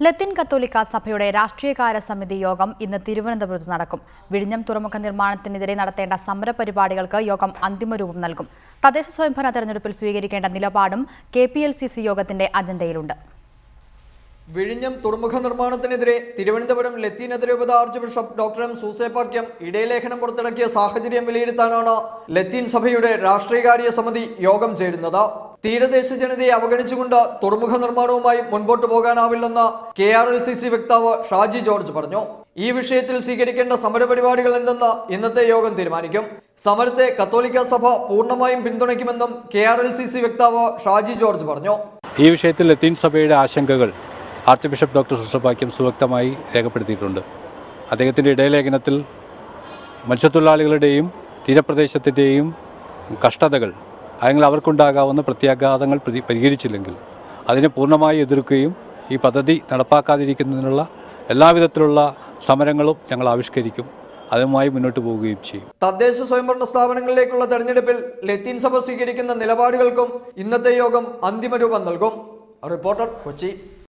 ലത്തീൻ കത്തോലിക്ക സഭയുടെ രാഷ്ട്രീയകാര്യ സമിതി യോഗം ഇന്ന് തിരുവനന്തപുരത്ത് നടക്കും. വിഴിഞ്ഞം തുറമുഖ നിർമ്മാണത്തിനെതിരെ നടത്തേണ്ട സമരപരിപാടികൾക്ക് യോഗം അന്തിമരൂപം നൽകും. തദ്ദേശ സ്വയംഭരണ തെരഞ്ഞെടുപ്പിൽ സ്വീകരിക്കേണ്ട നിലപാടും KPLCC യോഗത്തിന്റെ അജണ്ടയിലുണ്ട്. വിഴിഞ്ഞം തുറമുഖ നിർമ്മാണത്തിനെതിരെ തിരുവനന്തപുരം ലത്തീൻ അതിരൂപത ആർച്ച് ബിഷപ്പ് ഡോക്ടർ എം സൂസേപ്പാക്യം ഇടയലേഖനം പുറത്തിറക്കിയ സാഹചര്യം വിലയിരുത്താനാണ് ലത്തീൻ സഭയുടെ രാഷ്ട്രീയകാര്യ സമിതി യോഗം ചേരുന്നത്. തീരദേശ ജനതയെ അവഗണിച്ചുകൊണ്ട് തുറമുഖ നിർമ്മാണവുമായി മുൻപോട്ട് പോകാനാവില്ലെന്ന് KRLCC വക്താവ് ഷാജി ജോർജ് പറഞ്ഞു. ഈ വിഷയത്തിൽ സ്വീകരിക്കേണ്ട സമരപരിപാടികൾ എന്തെന്ന് ഇന്നത്തെ യോഗം തീരുമാനിക്കും. സമരത്തെ കത്തോലിക്ക സഭ പൂർണ്ണമായും പിന്തുണയ്ക്കുമെന്നും KRLCC വക്താവ് ഷാജി ജോർജ് പറഞ്ഞു. ഈ വിഷയത്തിൽ ലത്തീൻ സഭയുടെ ആശങ്കകൾ ആർച്ച് ബിഷപ്പ് ഡോക്ടർ സൂസേപ്പാക്യം സുവ്യക്തമായി രേഖപ്പെടുത്തിയിട്ടുണ്ട്. അദ്ദേഹത്തിൻ്റെ ഇടയലേഖനത്തിൽ മത്സ്യത്തൊഴിലാളികളുടെയും തീരപ്രദേശത്തിൻ്റെയും കഷ്ടതകൾ അല്ലെങ്കിൽ അവർക്കുണ്ടാകാവുന്ന പ്രത്യാഘാതങ്ങൾ പരിഹരിച്ചില്ലെങ്കിൽ അതിനെ പൂർണ്ണമായി എതിർക്കുകയും ഈ പദ്ധതി നടപ്പാക്കാതിരിക്കുന്നതിനുള്ള എല്ലാവിധത്തിലുള്ള സമരങ്ങളും ഞങ്ങൾ ആവിഷ്കരിക്കും, അതുമായി മുന്നോട്ട് പോവുകയും ചെയ്യും. തദ്ദേശ സ്വയംഭരണ സ്ഥാപനങ്ങളിലേക്കുള്ള തെരഞ്ഞെടുപ്പിൽ ലത്തീൻ സഭ സ്വീകരിക്കുന്ന നിലപാടുകൾക്കും ഇന്നത്തെ യോഗം അന്തിമരൂപം നൽകും. റിപ്പോർട്ടർ, കൊച്ചി.